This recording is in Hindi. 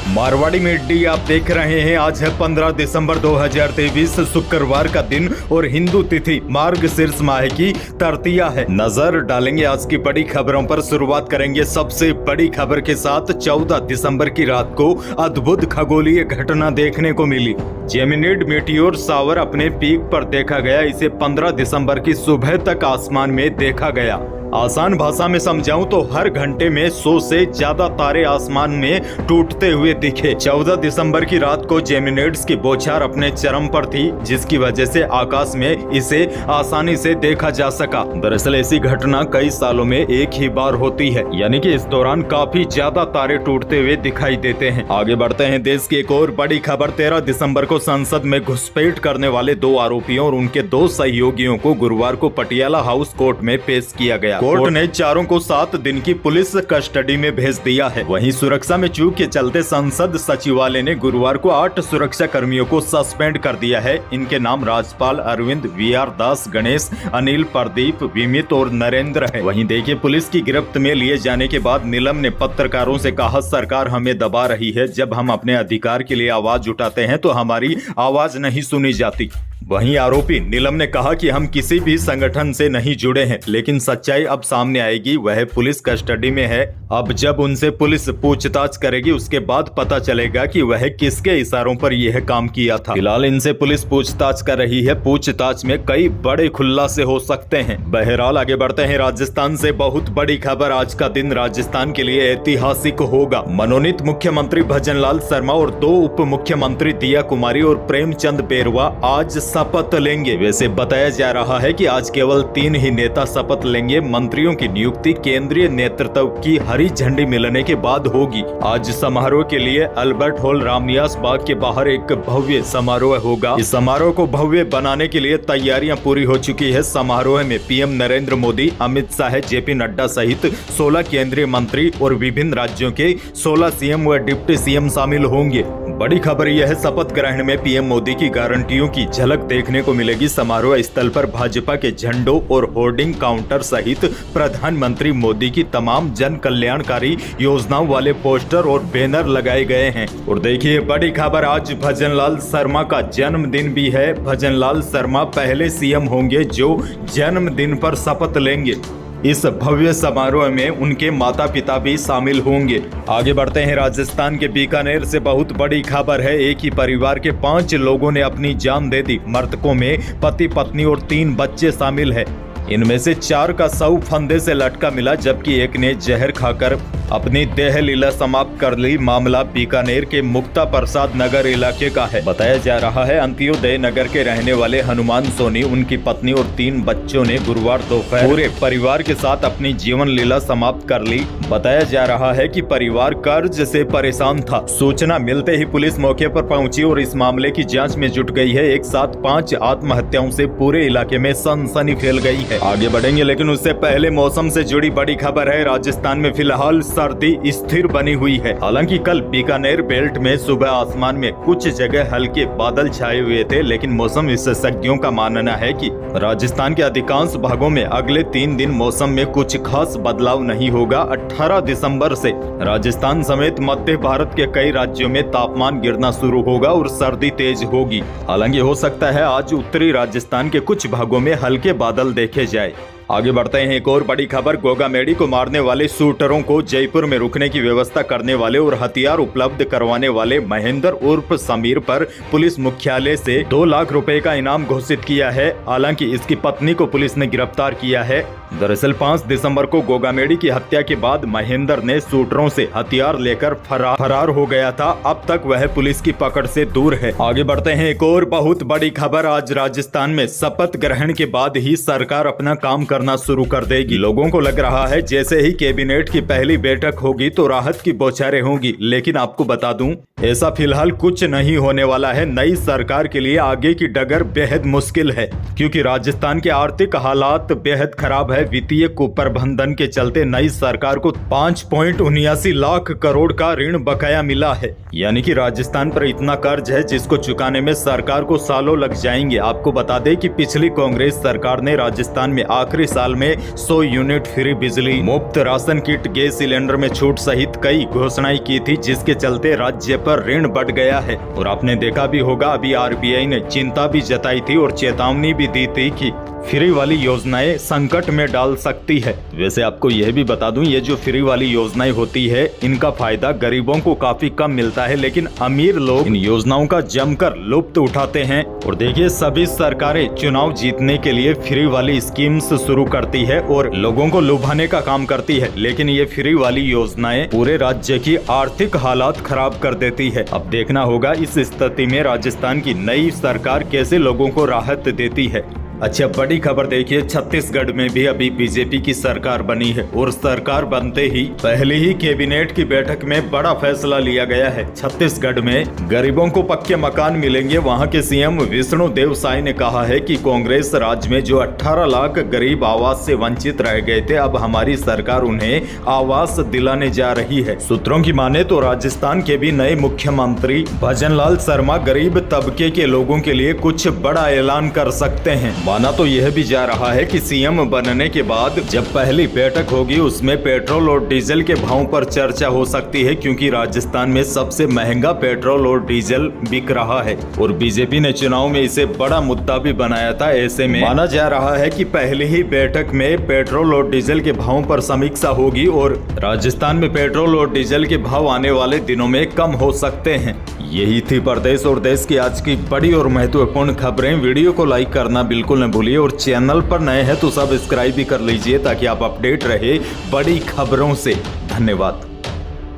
मारवाड़ी मीडिया आप देख रहे हैं। आज है 15 दिसंबर 2023 शुक्रवार का दिन और हिंदू तिथि मार्गशीर्ष माह की तृतीया है। नजर डालेंगे आज की बड़ी खबरों पर। शुरुआत करेंगे सबसे बड़ी खबर के साथ। 14 दिसंबर की रात को अद्भुत खगोलीय घटना देखने को मिली। जेमिनिड मीटियोर शावर अपने पीक पर देखा गया। इसे 15 दिसंबर की सुबह तक आसमान में देखा गया। आसान भाषा में समझाऊं तो हर घंटे में 100 से ज्यादा तारे आसमान में टूटते हुए दिखे। 14 दिसंबर की रात को जेमिनिड्स की बौछार अपने चरम पर थी, जिसकी वजह से आकाश में इसे आसानी से देखा जा सका। दरअसल ऐसी घटना कई सालों में एक ही बार होती है, यानी कि इस दौरान काफी ज्यादा तारे टूटते हुए दिखाई देते हैं। आगे बढ़ते हैं। देश की एक और बड़ी खबर। 13 दिसंबर को संसद में घुसपैठ करने वाले 2 आरोपियों और उनके 2 सहयोगियों को गुरुवार को पटियाला हाउस कोर्ट में पेश किया गया। कोर्ट ने चारों को 7 दिन की पुलिस कस्टडी में भेज दिया है। वहीं सुरक्षा में चूक के चलते संसद सचिवालय ने गुरुवार को 8 सुरक्षा कर्मियों को सस्पेंड कर दिया है। इनके नाम राजपाल, अरविंद, वीआर दास, गणेश, अनिल, प्रदीप, विमित और नरेंद्र है। वहीं देखिए, पुलिस की गिरफ्त में लिए जाने के बाद नीलम ने पत्रकारों से कहा, सरकार हमें दबा रही है। जब हम अपने अधिकार के लिए आवाज उठाते हैं तो हमारी आवाज नहीं सुनी जाती। वहीं आरोपी नीलम ने कहा कि हम किसी भी संगठन से नहीं जुड़े हैं, लेकिन सच्चाई अब सामने आएगी। वह पुलिस कस्टडी में है। अब जब उनसे पुलिस पूछताछ करेगी उसके बाद पता चलेगा कि वह किसके इशारों पर यह काम किया था। फिलहाल इनसे पुलिस पूछताछ कर रही है। पूछताछ में कई बड़े खुलासे हो सकते हैं। बहरहाल आगे बढ़ते हैं। राजस्थान से बहुत बड़ी खबर। आज का दिन राजस्थान के लिए ऐतिहासिक होगा। मनोनीत मुख्यमंत्री भजनलाल शर्मा और 2 उप मुख्यमंत्री दिया कुमारी और प्रेमचंद बेरवा आज शपथ लेंगे। वैसे बताया जा रहा है कि आज केवल 3 ही नेता शपथ लेंगे। मंत्रियों की नियुक्ति केंद्रीय नेतृत्व की हरी झंडी मिलने के बाद होगी। आज समारोह के लिए अल्बर्ट हॉल रामनिवास बाग के बाहर एक भव्य समारोह होगा। इस समारोह को भव्य बनाने के लिए तैयारियां पूरी हो चुकी है। समारोह में पीएम नरेंद्र मोदी, अमित शाह, जेपी नड्डा सहित 16 केंद्रीय मंत्री और विभिन्न राज्यों के 16 सीएम व डिप्टी सीएम शामिल होंगे। बड़ी खबर यह है, शपथ ग्रहण में पीएम मोदी की गारंटियों की झलक देखने को मिलेगी। समारोह स्थल पर भाजपा के झंडों और होर्डिंग काउंटर सहित प्रधानमंत्री मोदी की तमाम जन कल्याणकारी योजनाओं वाले पोस्टर और बैनर लगाए गए हैं। और देखिए बड़ी खबर, आज भजनलाल शर्मा का जन्मदिन भी है। भजनलाल शर्मा पहले सीएम होंगे जो जन्मदिन पर शपथ लेंगे। इस भव्य समारोह में उनके माता पिता भी शामिल होंगे। आगे बढ़ते हैं। राजस्थान के बीकानेर से बहुत बड़ी खबर है। एक ही परिवार के 5 लोगों ने अपनी जान दे दी। मृतकों में पति, पत्नी और 3 बच्चे शामिल हैं। इनमें से 4 का शव फंदे से लटका मिला, जबकि एक ने जहर खाकर अपनी देह लीला समाप्त कर ली। मामला बीकानेर के मुक्ता प्रसाद नगर इलाके का है। बताया जा रहा है अंत्योदय नगर के रहने वाले हनुमान सोनी, उनकी पत्नी और 3 बच्चों ने गुरुवार दोपहर पूरे परिवार के साथ अपनी जीवन लीला समाप्त कर ली। बताया जा रहा है कि परिवार कर्ज से परेशान था। सूचना मिलते ही पुलिस मौके पर पहुंची और इस मामले की जांच में जुट गई है। एक साथ 5 आत्महत्याओं से पूरे इलाके में सनसनी फैल गई है। आगे बढ़ेंगे, लेकिन उससे पहले मौसम से जुड़ी बड़ी खबर है। राजस्थान में फिलहाल सर्दी स्थिर बनी हुई है। हालांकि कल बीकानेर बेल्ट में सुबह आसमान में कुछ जगह हल्के बादल छाए हुए थे, लेकिन मौसम विशेषज्ञों का मानना है कि राजस्थान के अधिकांश भागों में अगले 3 दिन मौसम में कुछ खास बदलाव नहीं होगा। 18 दिसंबर से राजस्थान समेत मध्य भारत के कई राज्यों में तापमान गिरना शुरू होगा और सर्दी तेज होगी। हालांकि हो सकता है आज उत्तरी राजस्थान के कुछ भागों में हल्के बादल देखे जाए। आगे बढ़ते हैं। एक और बड़ी खबर, गोगामेडी को मारने वाले शूटरों को जयपुर में रुकने की व्यवस्था करने वाले और हथियार उपलब्ध करवाने वाले महेंद्र उर्फ समीर पर पुलिस मुख्यालय से 2 लाख रुपए का इनाम घोषित किया है। हालांकि इसकी पत्नी को पुलिस ने गिरफ्तार किया है। दरअसल 5 दिसंबर को गोगामेडी की हत्या के बाद महेंद्र ने शूटरों से हथियार लेकर फरार हो गया था। अब तक वह पुलिस की पकड़ से दूर है। आगे बढ़ते हैं। एक और बहुत बड़ी खबर, आज राजस्थान में शपथ ग्रहण के बाद ही सरकार अपना काम करना शुरू कर देगी। लोगों को लग रहा है जैसे ही कैबिनेट की पहली बैठक होगी तो राहत की बौछारें होंगी, लेकिन आपको बता दूं ऐसा फिलहाल कुछ नहीं होने वाला है। नई सरकार के लिए आगे की डगर बेहद मुश्किल है, क्योंकि राजस्थान के आर्थिक हालात बेहद खराब है। वित्तीय कुप्रबंधन के चलते नई सरकार को 5.79 लाख करोड़ का ऋण बकाया मिला है, यानी कि राजस्थान पर इतना कर्ज है जिसको चुकाने में सरकार को सालों लग जाएंगे। आपको बता दें कि पिछली कांग्रेस सरकार ने राजस्थान में आखिरी साल में 100 यूनिट फ्री बिजली, मुफ्त राशन किट, गैस सिलेंडर में छूट सहित कई घोषणाएं की थी, जिसके चलते राज्य पर ऋण बढ़ गया है। और आपने देखा भी होगा, अभी आरबीआई ने चिंता भी जताई थी और चेतावनी भी दी थी कि फ्री वाली योजनाएं संकट में डाल सकती है। वैसे आपको यह भी बता दूं, ये जो फ्री वाली योजनाएं होती है इनका फायदा गरीबों को काफी कम मिलता है, लेकिन अमीर लोग इन योजनाओं का जमकर लुत्फ उठाते हैं। और देखिए, सभी सरकारें चुनाव जीतने के लिए फ्री वाली स्कीम्स शुरू करती है और लोगों को लुभाने का काम करती है, लेकिन ये फ्री वाली योजनाएं पूरे राज्य की आर्थिक हालात खराब कर देती है। अब देखना होगा इस स्थिति में राजस्थान की नई सरकार कैसे लोगों को राहत देती है। अच्छा, बड़ी खबर देखिए, छत्तीसगढ़ में भी अभी बीजेपी की सरकार बनी है और सरकार बनते ही पहले ही कैबिनेट की बैठक में बड़ा फैसला लिया गया है। छत्तीसगढ़ में गरीबों को पक्के मकान मिलेंगे। वहां के सीएम विष्णुदेव साय ने कहा है कि कांग्रेस राज में जो 18 लाख गरीब आवास से वंचित रह गए थे, अब हमारी सरकार उन्हें आवास दिलाने जा रही है। सूत्रों की माने तो राजस्थान के भी नए मुख्यमंत्री भजनलाल शर्मा गरीब तबके के लोगों के लिए कुछ बड़ा ऐलान कर सकते हैं। माना तो यह भी जा रहा है कि सीएम बनने के बाद जब पहली बैठक होगी उसमें पेट्रोल और डीजल के भाव पर चर्चा हो सकती है, क्योंकि राजस्थान में सबसे महंगा पेट्रोल और डीजल बिक रहा है और बीजेपी ने चुनाव में इसे बड़ा मुद्दा भी बनाया था। ऐसे में माना जा रहा है कि पहले ही बैठक में पेट्रोल और डीजल के भावों पर समीक्षा होगी और राजस्थान में पेट्रोल और डीजल के भाव आने वाले दिनों में कम हो सकते हैं। यही थी प्रदेश और देश की आज की बड़ी और महत्वपूर्ण खबरें। वीडियो को लाइक करना बिल्कुल न भूलिए और चैनल पर नए हैं तो सब्सक्राइब भी कर लीजिए ताकि आप अपडेट रहे बड़ी खबरों से। धन्यवाद।